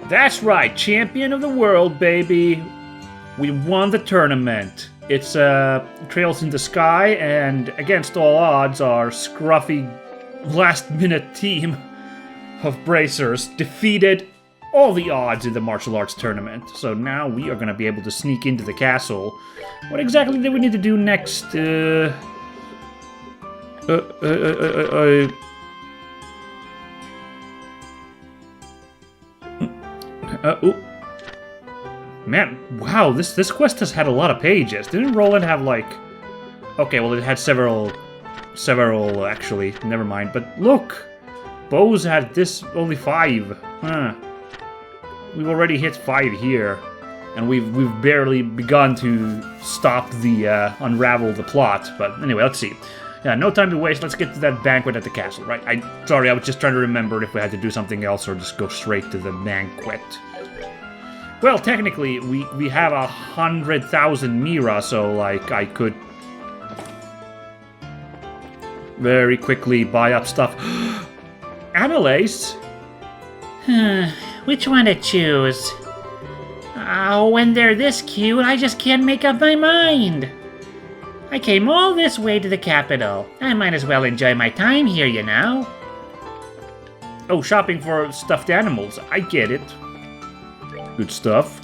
That's right, champion of the world, baby. We won the tournament. It's Trails in the Sky, and against all odds, our scruffy last-minute team of bracers defeated all the odds in the martial arts tournament. So now we are going to be able to sneak into the castle. What exactly do we need to do next? Ooh. Man, wow, this quest has had a lot of pages. Didn't Roland have like... Okay, well it had several actually, never mind. But look, Bose had this only 5. Huh. We've already hit 5 here. And we've barely begun to stop the, unravel the plot. But anyway, let's see. Yeah, no time to waste, let's get to that banquet at the castle, right? Sorry, I was just trying to remember if we had to do something else or just go straight to the banquet. Well, technically, we have 100,000 Mira, so, like, I could very quickly buy up stuff. Amylase? Which one to choose? Oh, when they're this cute, I just can't make up my mind. I came all this way to the capital. I might as well enjoy my time here, you know. Oh, shopping for stuffed animals. I get it. Good stuff.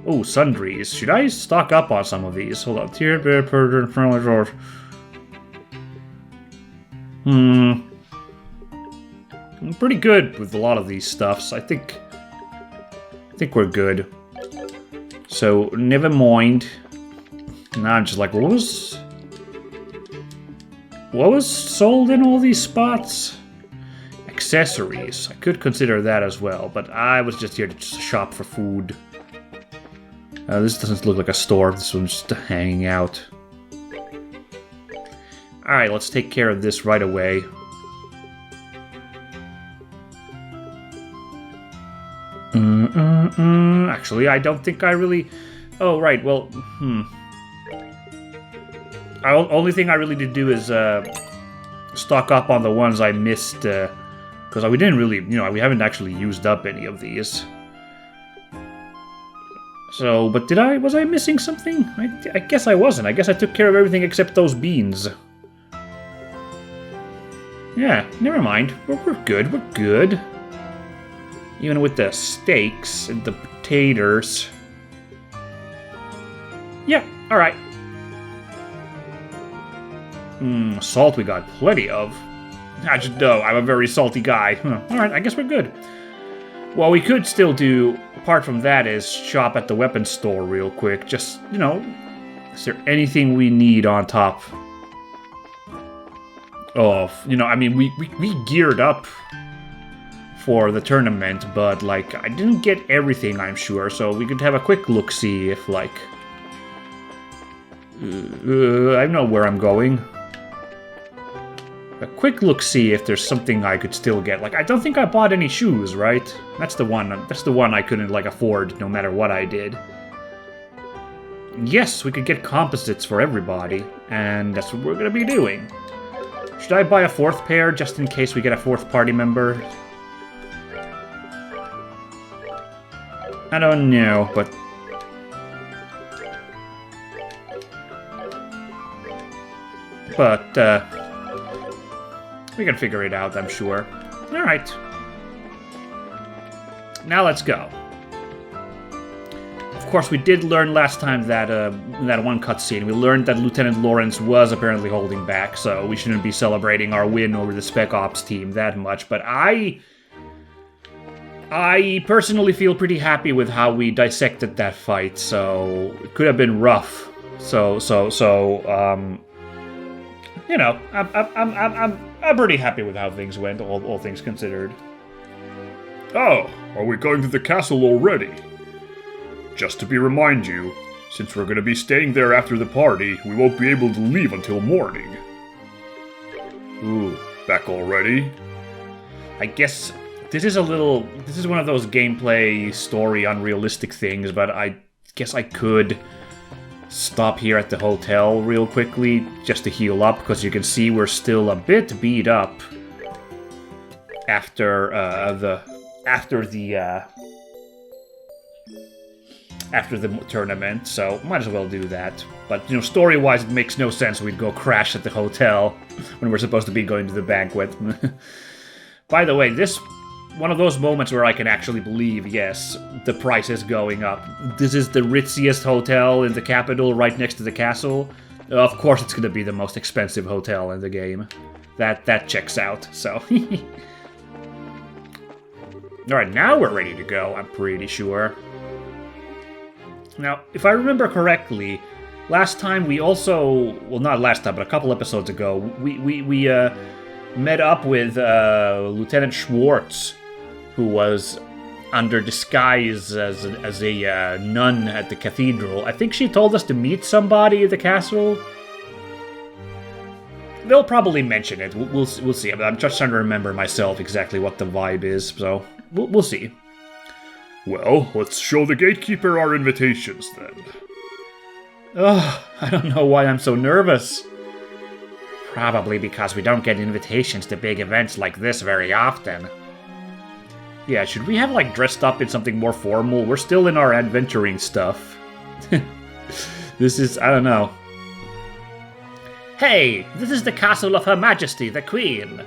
Oh, sundries. Should I stock up on some of these? Hold on. Tier, bear, persian, friendly drawer. I'm pretty good with a lot of these stuffs. I think we're good. So, never mind. Now I'm just like, what was sold in all these spots? Accessories. I could consider that as well, but I was just here to shop for food. This doesn't look like a store. This one's just hanging out. Alright, let's take care of this right away. Actually, I don't think I really... Oh, right, well, only thing I really did do is stock up on the ones I missed, because we didn't really, we haven't actually used up any of these. So, but was I missing something? I guess I wasn't. I guess I took care of everything except those beans. Yeah, never mind. We're good, we're good. Even with the steaks and the potatoes. Yeah, alright. Salt we got plenty of. I just know, I'm a very salty guy. Alright, I guess we're good. Well, we could still do, apart from that, is shop at the weapons store real quick. Just, is there anything we need on top of, I mean, we geared up for the tournament, but, like, I didn't get everything, I'm sure, so we could have a quick look-see if, like, I know where I'm going. A quick look-see if there's something I could still get. Like, I don't think I bought any shoes, right? That's the one I couldn't, like, afford no matter what I did. Yes, we could get composites for everybody, and that's what we're gonna be doing. Should I buy a 4th pair just in case we get a 4th party member? I don't know, but... we can figure it out, I'm sure. Alright. Now let's go. Of course, we did learn last time that, that one cutscene, we learned that Lieutenant Lawrence was apparently holding back, so we shouldn't be celebrating our win over the Spec Ops team that much, but I personally feel pretty happy with how we dissected that fight, so it could have been rough. I'm pretty happy with how things went, all things considered. Oh, are we going to the castle already? Just to remind you, since we're going to be staying there after the party, we won't be able to leave until morning. Ooh, back already? I guess this is one of those gameplay, story, unrealistic things, but I guess I could stop here at the hotel real quickly just to heal up, because you can see we're still a bit beat up after the after the tournament, so might as well do that. But, you know, story-wise, it makes no sense we'd go crash at the hotel when we're supposed to be going to the banquet. By the way, this one of those moments where I can actually believe, yes, the price is going up. This is the ritziest hotel in the capital, right next to the castle. Of course it's going to be the most expensive hotel in the game. That checks out, so... Alright, now we're ready to go, I'm pretty sure. Now, if I remember correctly, last time we also... Well, not last time, but a couple episodes ago, we met up with Lieutenant Schwartz, who was under disguise as a nun at the cathedral. I think she told us to meet somebody at the castle. They'll probably mention it. We'll see. I'm just trying to remember myself exactly what the vibe is, so we'll see. Well, let's show the gatekeeper our invitations, then. Ugh, I don't know why I'm so nervous. Probably because we don't get invitations to big events like this very often. Yeah, should we have, like, dressed up in something more formal? We're still in our adventuring stuff. This is, I don't know. Hey, this is the castle of Her Majesty, the Queen.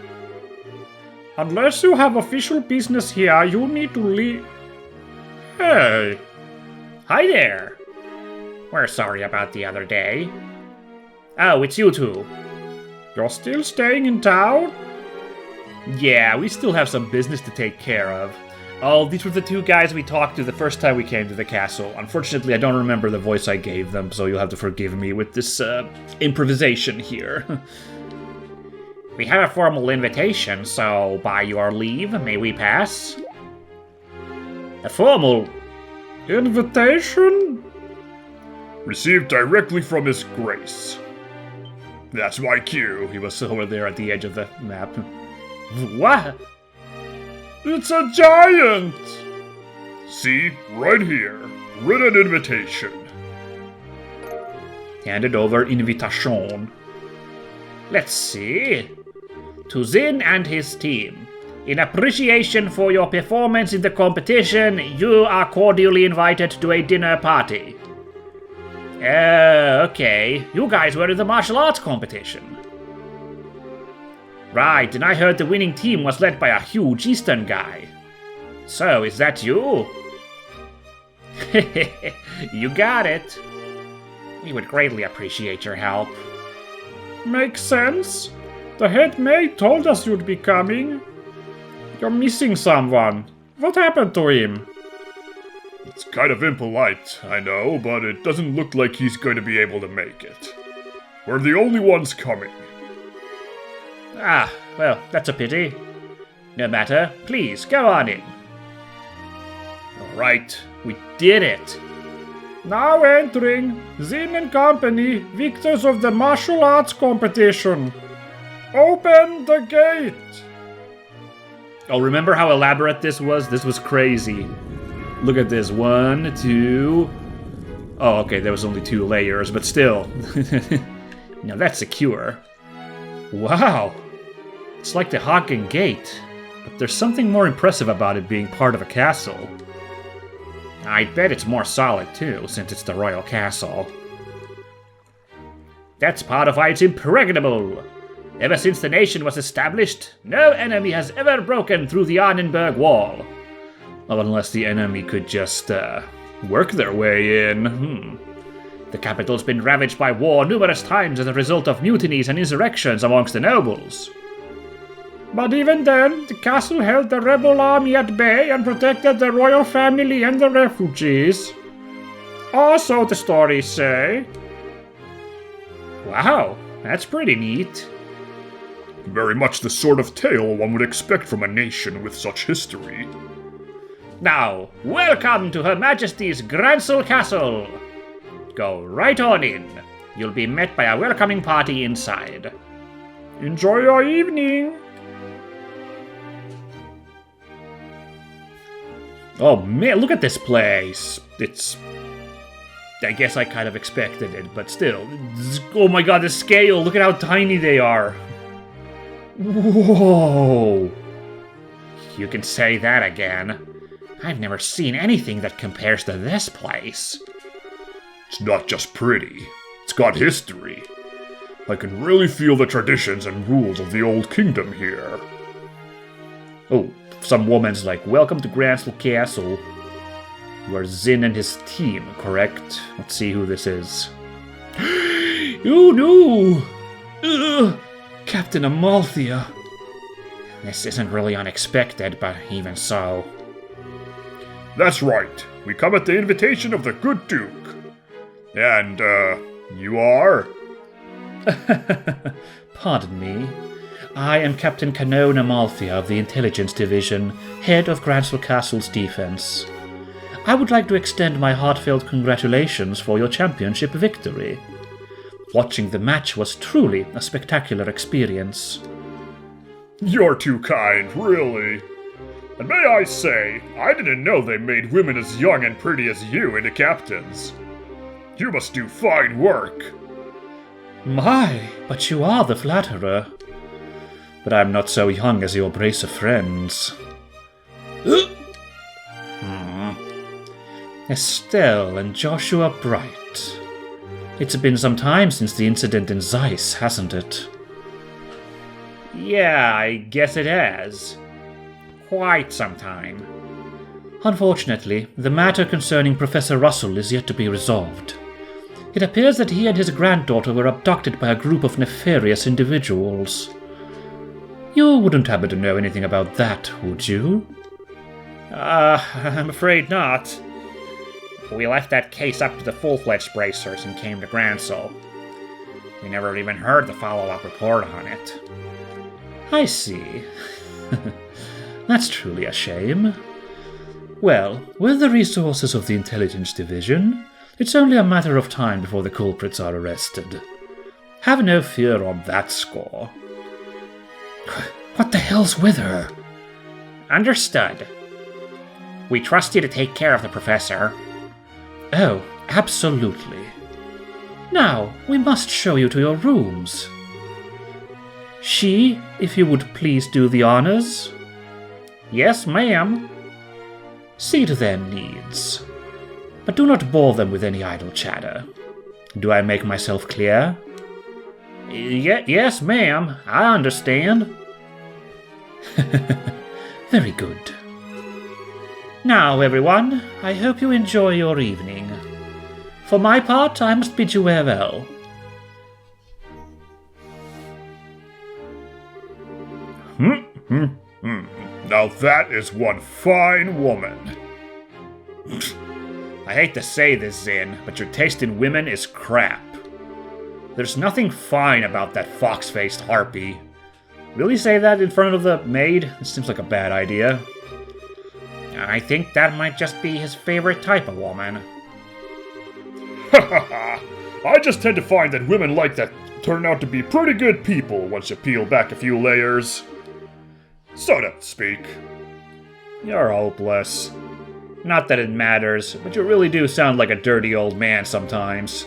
Unless you have official business here, you need to leave. Hey. Hi there. We're sorry about the other day. Oh, it's you two. You're still staying in town? Yeah, we still have some business to take care of. Oh, these were the two guys we talked to the first time we came to the castle. Unfortunately, I don't remember the voice I gave them, so you'll have to forgive me with this improvisation here. We have a formal invitation, so by your leave, may we pass? A formal invitation? Received directly from His Grace. That's my cue. He was over there at the edge of the map. What? It's a giant! See, right here. Written invitation. Handed over invitation. Let's see. To Zin and his team. In appreciation for your performance in the competition, you are cordially invited to a dinner party. Okay. You guys were in the martial arts competition. Right, and I heard the winning team was led by a huge Eastern guy. So, is that you? You got it. We would greatly appreciate your help. Makes sense. The head maid told us you'd be coming. You're missing someone. What happened to him? It's kind of impolite, I know, but it doesn't look like he's going to be able to make it. We're the only ones coming. Ah, well, that's a pity. No matter, please, go on in. Alright, we did it. Now entering, Zin and Company, victors of the martial arts competition. Open the gate! Oh, remember how elaborate this was? This was crazy. Look at this. 1, 2... Oh, okay, there was only 2 layers, but still. Now that's secure. Wow! It's like the Hagen Gate, but there's something more impressive about it being part of a castle. I bet it's more solid too, since it's the royal castle. That's part of why it's impregnable! Ever since the nation was established, no enemy has ever broken through the Annenberg Wall. Well, unless the enemy could just, work their way in. The capital's been ravaged by war numerous times as a result of mutinies and insurrections amongst the nobles. But even then, the castle held the rebel army at bay and protected the royal family and the refugees. Or so the stories say. Wow, that's pretty neat. Very much the sort of tale one would expect from a nation with such history. Now, welcome to Her Majesty's Gransel Castle! Go right on in. You'll be met by a welcoming party inside. Enjoy your evening! Oh man, look at this place! It's... I guess I kind of expected it, but still. Oh my god, the scale! Look at how tiny they are! Whoa! You can say that again. I've never seen anything that compares to this place. It's not just pretty, it's got history. I can really feel the traditions and rules of the old kingdom here. Oh, some woman's like, welcome to Gransel Castle. You are Zin and his team, correct? Let's see who this is. Oh no! Ugh. Captain Amalthea. This isn't really unexpected, but even so. That's right. We come at the invitation of the good Duke. And, you are? Pardon me. I am Captain Canon Amalthea of the Intelligence Division, head of Gransel Castle's defense. I would like to extend my heartfelt congratulations for your championship victory. Watching the match was truly a spectacular experience. You're too kind, really. And may I say, I didn't know they made women as young and pretty as you into captains. You must do fine work. My, but you are the flatterer. But I'm not so young as your brace of friends. Estelle and Joshua Bright. It's been some time since the incident in Zeiss, hasn't it? Yeah, I guess it has. Quite some time. Unfortunately, the matter concerning Professor Russell is yet to be resolved. It appears that he and his granddaughter were abducted by a group of nefarious individuals. You wouldn't happen to know anything about that, would you? I'm afraid not. We left that case up to the full-fledged bracers and came to Gransel. We never even heard the follow-up report on it. I see. That's truly a shame. Well, with the resources of the Intelligence Division, it's only a matter of time before the culprits are arrested. Have no fear on that score. What the hell's with her? Understood. We trust you to take care of the professor. Oh, absolutely. Now, we must show you to your rooms. She, if you would please do the honors. Yes, ma'am. See to their needs. But do not bore them with any idle chatter. Do I make myself clear? Yes, ma'am. I understand. Very good. Now, everyone, I hope you enjoy your evening. For my part, I must bid you farewell. Now that is one fine woman. I hate to say this, Zin, but your taste in women is crap. There's nothing fine about that fox-faced harpy. Really say that in front of the maid? This seems like a bad idea. I think that might just be his favorite type of woman. I just tend to find that women like that turn out to be pretty good people once you peel back a few layers. So to speak. You're hopeless. Not that it matters, but you really do sound like a dirty old man sometimes.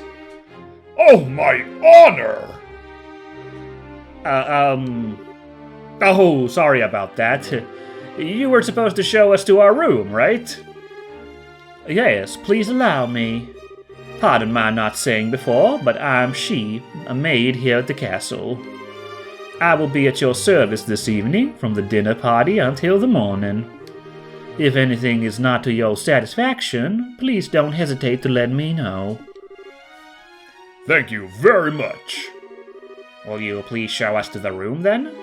Oh, my honor! Oh, sorry about that. You were supposed to show us to our room, right? Yes, please allow me. Pardon my not saying before, but I'm She, a maid here at the castle. I will be at your service this evening, from the dinner party until the morning. If anything is not to your satisfaction, please don't hesitate to let me know. Thank you very much. Will you please show us to the room, then?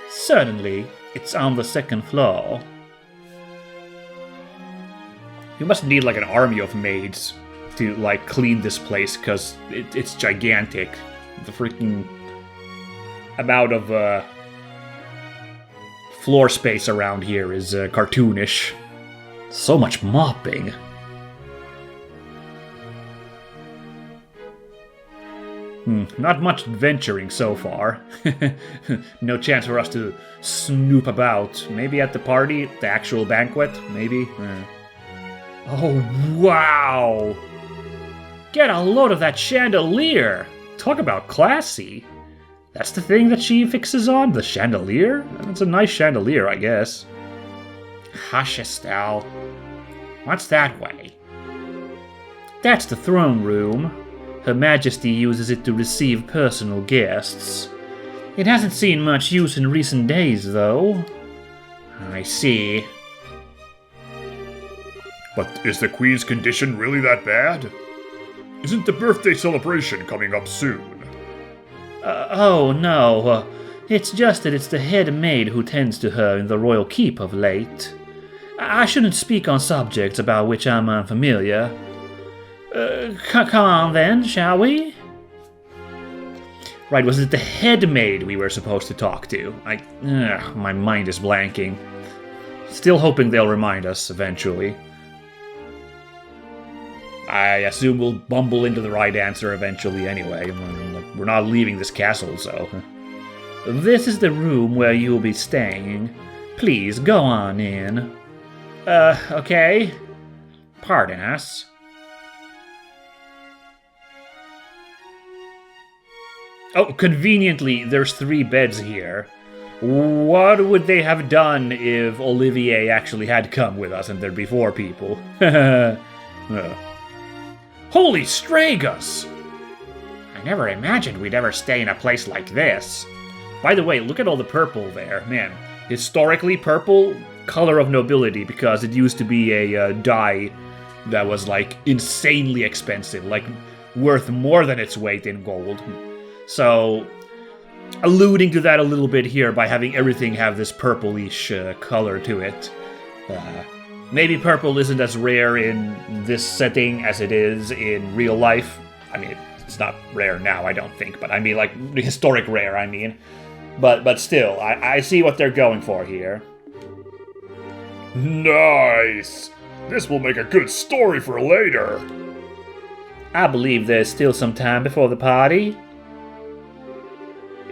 Certainly. It's on the second floor. You must need, like, an army of maids to, like, clean this place, because it's gigantic. The freaking amount of, floor space around here is cartoonish. So much mopping. Not much adventuring so far. No chance for us to snoop about. Maybe at the party, the actual banquet, maybe? Oh, wow! Get a load of that chandelier! Talk about classy! That's the thing that she fixes on? The chandelier? It's a nice chandelier, I guess. Hush, Estelle. What's that way? That's the throne room. Her Majesty uses it to receive personal guests. It hasn't seen much use in recent days, though. I see. But is the Queen's condition really that bad? Isn't the birthday celebration coming up soon? Oh, no. It's just that it's the head maid who tends to her in the royal keep of late. I shouldn't speak on subjects about which I'm unfamiliar. Come on then, shall we? Right, was it the head maid we were supposed to talk to? My mind is blanking. Still hoping they'll remind us eventually. I assume we'll bumble into the right answer eventually anyway. We're not leaving this castle, so... This is the room where you'll be staying. Please, go on in. Okay. Pardon us. Oh, conveniently, there's 3 beds here. What would they have done if Olivier actually had come with us and there'd be 4 people? Holy Stragus! I never imagined we'd ever stay in a place like this. By the way, look at all the purple there. Man, historically purple, color of nobility, because it used to be a dye that was, like, insanely expensive, like, worth more than its weight in gold. So, alluding to that a little bit here by having everything have this purplish color to it. Maybe purple isn't as rare in this setting as it is in real life. I mean, it's not rare now, I don't think, but I mean, like, historic rare, I mean. But still, I see what they're going for here. Nice! This will make a good story for later. I believe there's still some time before the party.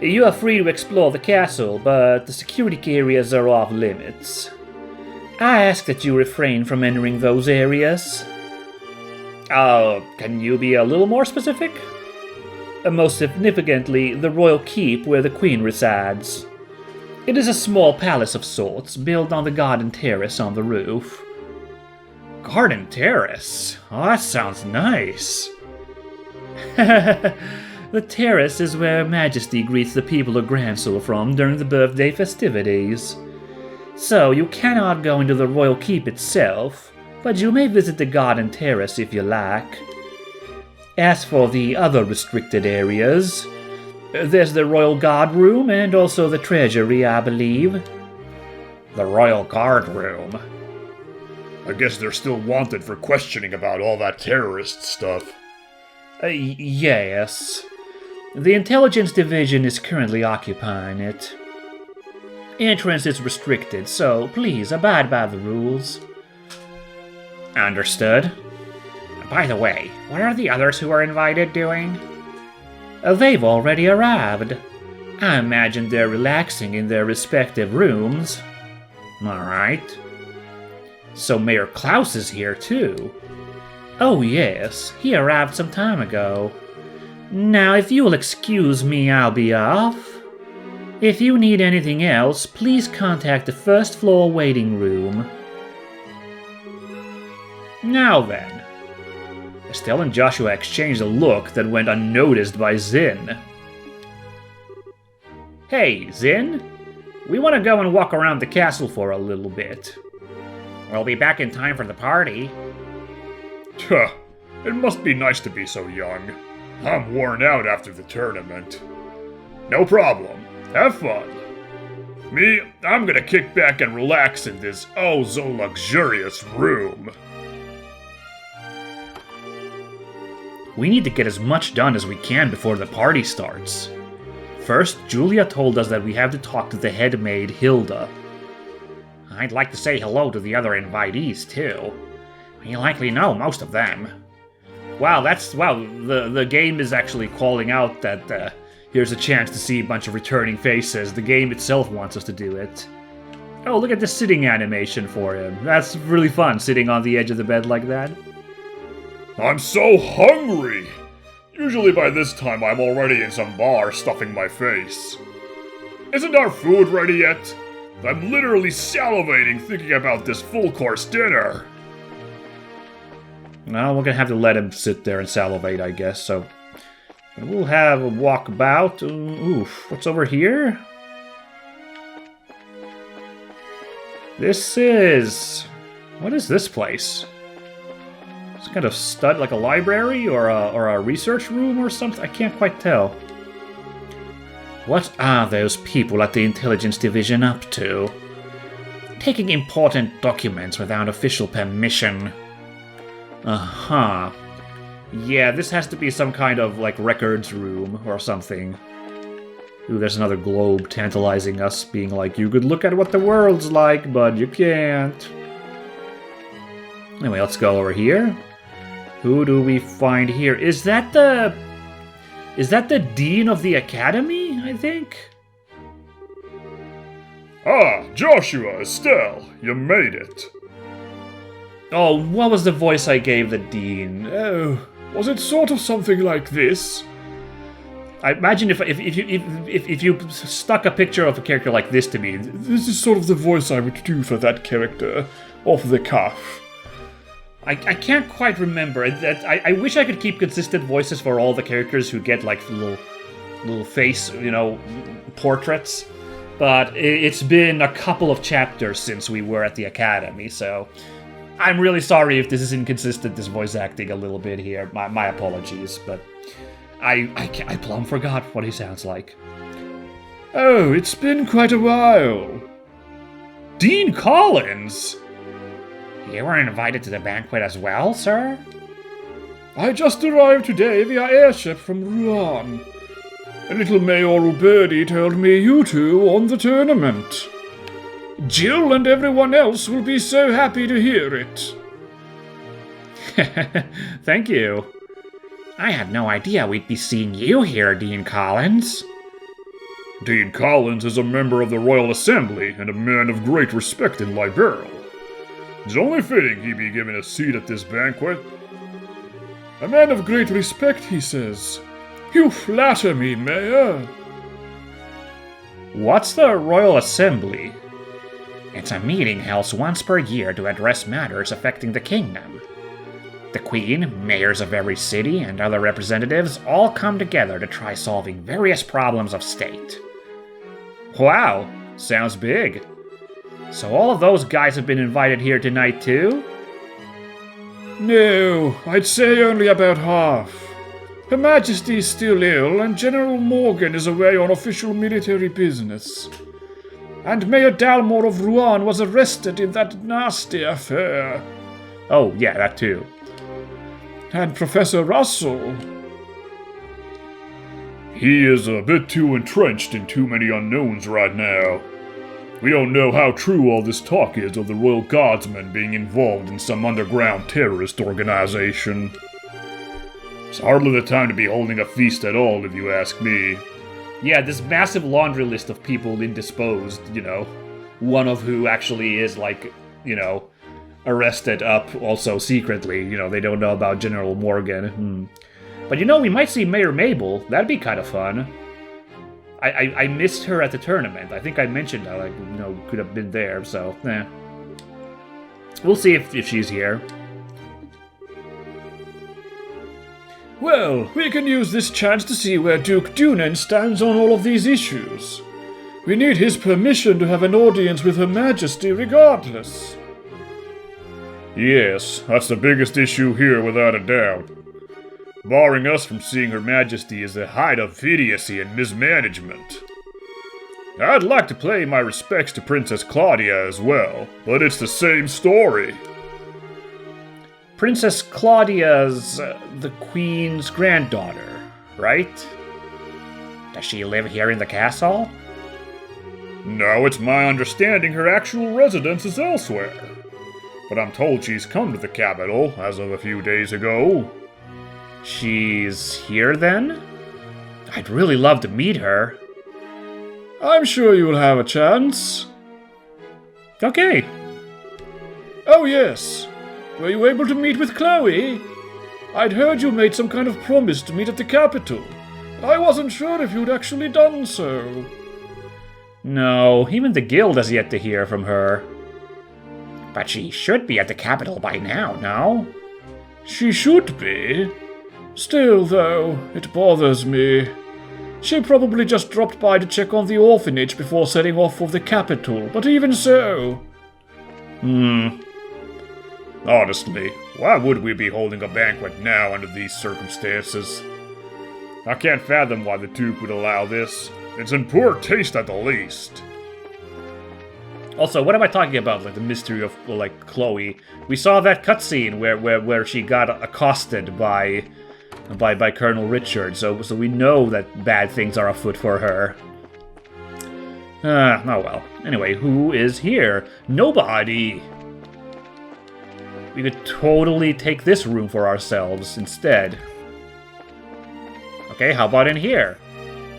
You are free to explore the castle, but the security areas are off limits. I ask that you refrain from entering those areas. Can you be a little more specific? Most significantly, the royal keep where the queen resides. It is a small palace of sorts, built on the garden terrace on the roof. Garden terrace? Oh, that sounds nice. The terrace is where Her Majesty greets the people of Grancel from during the birthday festivities. So you cannot go into the royal keep itself, but you may visit the garden terrace if you like. As for the other restricted areas, there's the Royal Guard Room and also the Treasury, I believe. The Royal Guard Room. I guess they're still wanted for questioning about all that terrorist stuff. Yes. The Intelligence Division is currently occupying it. Entrance is restricted, so please abide by the rules. Understood. By the way, what are the others who are invited doing? They've already arrived. I imagine they're relaxing in their respective rooms. Alright. So Mayor Klaus is here too. Oh yes, he arrived some time ago. Now if you'll excuse me, I'll be off. If you need anything else, please contact the first floor waiting room. Now then. Estelle and Joshua exchanged a look that went unnoticed by Zin. Hey, Zin? We want to go and walk around the castle for a little bit. We'll be back in time for the party. Huh. It must be nice to be so young. I'm worn out after the tournament. No problem. Have fun. Me, I'm gonna kick back and relax in this oh so luxurious room. We need to get as much done as we can before the party starts. First, Julia told us that we have to talk to the head maid, Hilda. I'd like to say hello to the other invitees, too. We likely know most of them. Wow, the game is actually calling out that here's a chance to see a bunch of returning faces. The game itself wants us to do it. Oh, look at the sitting animation for him. That's really fun, sitting on the edge of the bed like that. I'm so hungry! Usually by this time I'm already in some bar stuffing my face. Isn't our food ready yet? I'm literally salivating thinking about this full-course dinner. No, we're gonna have to let him sit there and salivate, I guess, so... We'll have a walkabout. Oof, what's over here? This is... What is this place? It's kind of stud, like a library or a research room or something? I can't quite tell. What are those people at the Intelligence Division up to? Taking important documents without official permission. Uh-huh. Yeah, this has to be some kind of, like, records room or something. Ooh, there's another globe tantalizing us, being like, you could look at what the world's like, but you can't. Anyway, let's go over here. Who do we find here? Is that the Dean of the Academy, I think? Ah, Joshua, Estelle, you made it. Oh, what was the voice I gave the Dean? Oh, was it sort of something like this? I imagine if you stuck a picture of a character like this to me, This is sort of the voice I would do for that character, off the cuff. I can't quite remember. I wish I could keep consistent voices for all the characters who get like little face, portraits. But it's been a couple of chapters since we were at the Academy, so I'm really sorry if this is inconsistent, this voice acting a little bit here. My apologies, but I plumb forgot what he sounds like. Oh, it's been quite a while. Dean Collins! You were invited to the banquet as well, sir? I just arrived today via airship from Rouen. A little mayoral birdie told me you two won the tournament. Jill and everyone else will be so happy to hear it. Thank you. I had no idea we'd be seeing you here, Dean Collins. Dean Collins is a member of the Royal Assembly and a man of great respect in Liberl. It's only fitting he be given a seat at this banquet. A man of great respect, he says. You flatter me, Mayor. What's the Royal Assembly? It's a meeting held once per year to address matters affecting the kingdom. The Queen, mayors of every city, and other representatives all come together to try solving various problems of state. Wow, sounds big. So all of those guys have been invited here tonight too? No, I'd say only about half. Her Majesty's still ill, and General Morgan is away on official military business. And Mayor Dalmore of Rouen was arrested in that nasty affair. Oh, yeah, that too. And Professor Russell. He is a bit too entrenched in too many unknowns right now. We don't know how true all this talk is of the Royal Guardsmen being involved in some underground terrorist organization. It's hardly the time to be holding a feast at all, if you ask me. Yeah, this massive laundry list of people indisposed, one of who actually is, arrested up also secretly. They don't know about General Morgan. But we might see Mayor Mabel. That'd be kind of fun. I missed her at the tournament. I think I mentioned how I could have been there, so we'll see if she's here. Well, we can use this chance to see where Duke Dunan stands on all of these issues. We need his permission to have an audience with Her Majesty regardless. Yes, that's the biggest issue here without a doubt. Barring us from seeing Her Majesty is the height of idiocy and mismanagement. I'd like to pay my respects to Princess Claudia as well, but it's the same story. Princess Claudia's the Queen's granddaughter, right? Does she live here in the castle? No, it's my understanding her actual residence is elsewhere. But I'm told she's come to the capital as of a few days ago. She's here then? I'd really love to meet her. I'm sure you'll have a chance. Okay. Oh yes. Were you able to meet with Chloe? I'd heard you made some kind of promise to meet at the capital. I wasn't sure if you'd actually done so. No, even the guild has yet to hear from her. But she should be at the capital by now, no? She should be. Still, though, it bothers me. She probably just dropped by to check on the orphanage before setting off for the capital, but even so... Honestly, why would we be holding a banquet now under these circumstances? I can't fathom why the Duke would allow this. It's in poor taste at the least. Also, what am I talking about? Like the mystery of like Chloe. We saw that cutscene where she got accosted by Colonel Richard, so we know that bad things are afoot for her. Oh well. Anyway, who is here? Nobody! We could totally take this room for ourselves instead. Okay, how about in here?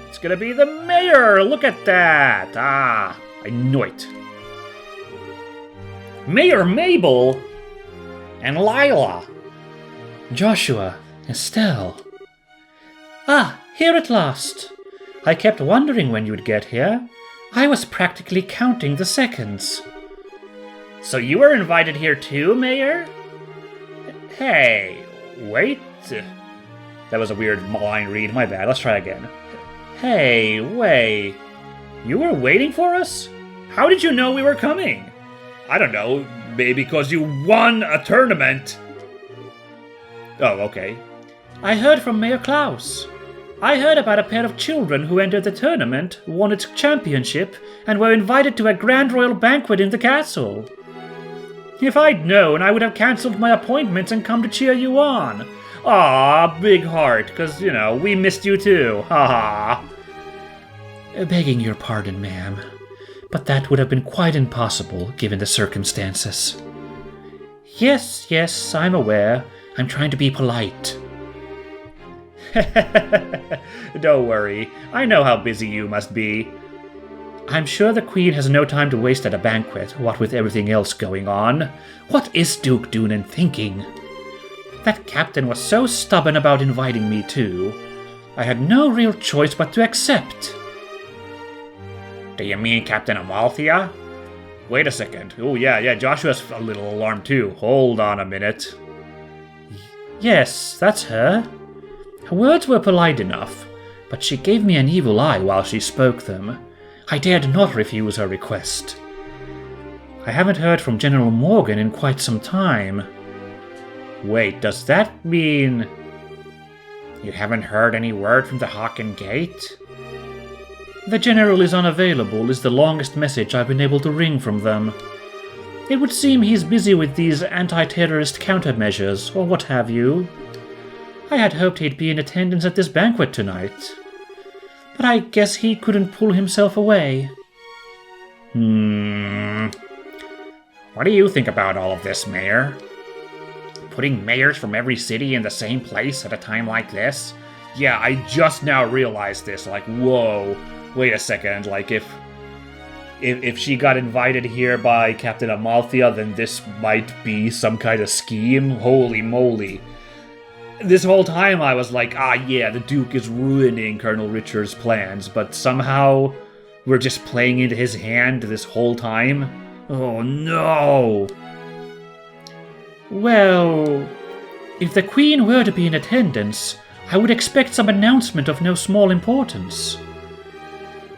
It's gonna be the mayor! Look at that! Ah, I knew it. Mayor Mabel! And Lila! Joshua, Estelle. Ah, here at last. I kept wondering when you'd get here. I was practically counting the seconds. So you were invited here too, Mayor? Hey, wait. That was a weird line read, my bad. Let's try again. Hey, wait. You were waiting for us? How did you know we were coming? I don't know, maybe because you won a tournament. Oh, okay. I heard from Mayor Klaus. I heard about a pair of children who entered the tournament, won its championship, and were invited to a grand royal banquet in the castle. If I'd known, I would have cancelled my appointments and come to cheer you on. Aw, big heart, because, you know, we missed you too. Ha ha. Begging your pardon, ma'am, but that would have been quite impossible given the circumstances. Yes, I'm aware. I'm trying to be polite. Don't worry, I know how busy you must be. I'm sure the Queen has no time to waste at a banquet, what with everything else going on. What is Duke Doonan thinking? That captain was so stubborn about inviting me too. I had no real choice but to accept. Do you mean Captain Amalthea? Wait a second. Oh yeah, Joshua's a little alarmed too. Hold on a minute. Yes, that's her. Her words were polite enough, but she gave me an evil eye while she spoke them. I dared not refuse her request. I haven't heard from General Morgan in quite some time. Wait, does that mean... You haven't heard any word from the Haken Gate? The General is unavailable is the longest message I've been able to wring from them. It would seem he's busy with these anti-terrorist countermeasures, or what have you. I had hoped he'd be in attendance at this banquet tonight. But I guess he couldn't pull himself away. What do you think about all of this, Mayor? Putting mayors from every city in the same place at a time like this? Yeah, I just now realized this. Like, whoa, wait a second. Like, if she got invited here by Captain Amalthea, then this might be some kind of scheme? Holy moly. This whole time I was like, yeah, the Duke is ruining Colonel Richard's plans, but somehow we're just playing into his hand this whole time? Oh no! Well, if the Queen were to be in attendance, I would expect some announcement of no small importance.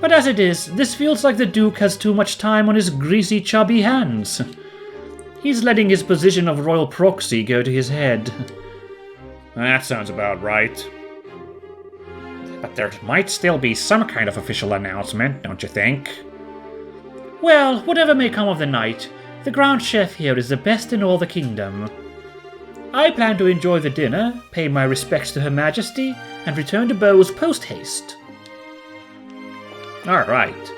But as it is, this feels like the Duke has too much time on his greasy, chubby hands. He's letting his position of royal proxy go to his head. That sounds about right. But there might still be some kind of official announcement, don't you think? Well, whatever may come of the night, the Grand Chef here is the best in all the kingdom. I plan to enjoy the dinner, pay my respects to Her Majesty, and return to Bowes post-haste. Alright.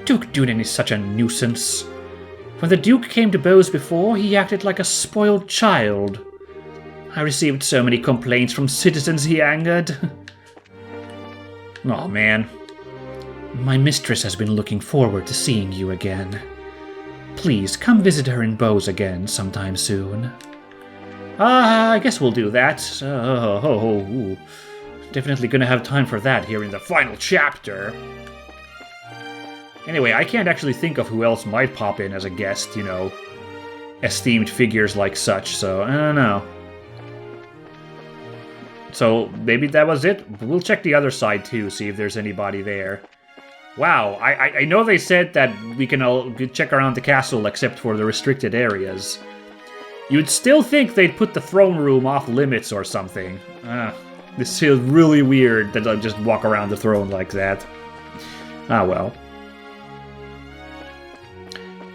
Duke Doonan is such a nuisance. When the Duke came to Bowes before, he acted like a spoiled child. I received so many complaints from citizens he angered. Oh man. My mistress has been looking forward to seeing you again. Please come visit her in Bowes again sometime soon. I guess we'll do that. Definitely gonna have time for that here in the final chapter. Anyway, I can't actually think of who else might pop in as a guest, you know, esteemed figures like such, so I don't know. So maybe that was it. We'll check the other side too, see if there's anybody there. Wow, I know they said that we can all check around the castle except for the restricted areas. You'd still think they'd put the throne room off limits or something. This feels really weird that I just walk around the throne like that. Ah well.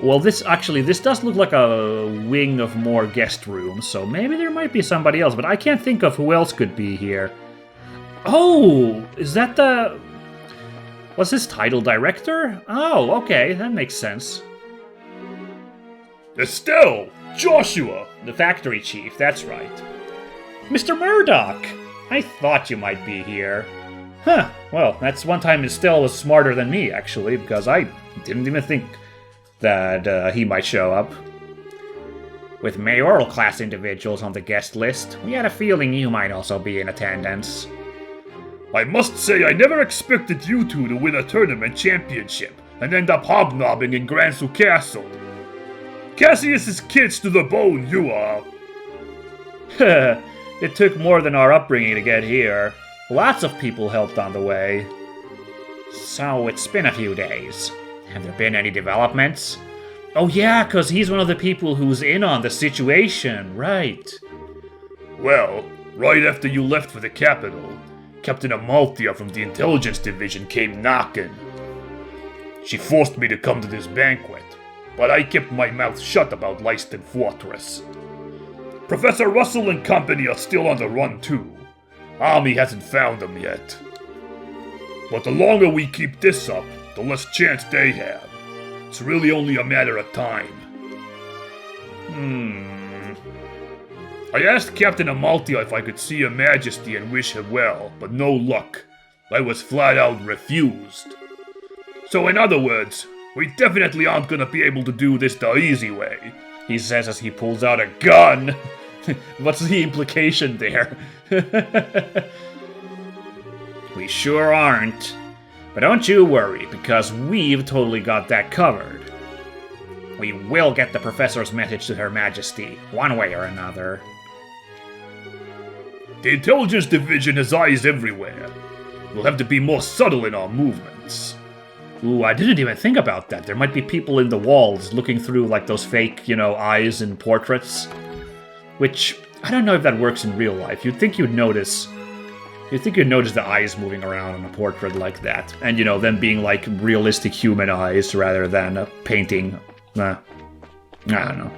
Well, this does look like a wing of more guest rooms, so maybe there might be somebody else, but I can't think of who else could be here. Oh, is that the... What's his title, director? Oh, okay, that makes sense. Estelle! Joshua! The factory chief, that's right. Mr. Murdoch! I thought you might be here. Huh, well, that's one time Estelle was smarter than me, actually, because I didn't even think that he might show up. With mayoral class individuals on the guest list, we had a feeling you might also be in attendance. I must say I never expected you two to win a tournament championship and end up hobnobbing in Gransu Castle. Cassius's kids to the bone you are. It took more than our upbringing to get here. Lots of people helped on the way. So it's been a few days. Have there been any developments? Oh yeah, 'cause he's one of the people who's in on the situation, right. Well, right after you left for the capital, Captain Amalthea from the Intelligence Division came knocking. She forced me to come to this banquet, but I kept my mouth shut about Leiston Fortress. Professor Russell and company are still on the run too. Army hasn't found them yet. But the longer we keep this up, the less chance they have. It's really only a matter of time. I asked Captain Amalthea if I could see Her Majesty and wish her well, but no luck. I was flat out refused. So in other words, we definitely aren't gonna be able to do this the easy way, he says as he pulls out a gun. What's the implication there? We sure aren't. But don't you worry, because we've totally got that covered. We will get the Professor's message to Her Majesty, one way or another. The Intelligence Division has eyes everywhere. We'll have to be more subtle in our movements. Ooh, I didn't even think about that. There might be people in the walls looking through like those fake, eyes in portraits. Which, I don't know if that works in real life. You'd think you'd notice the eyes moving around in a portrait like that. And, them being like realistic human eyes rather than a painting. I don't know.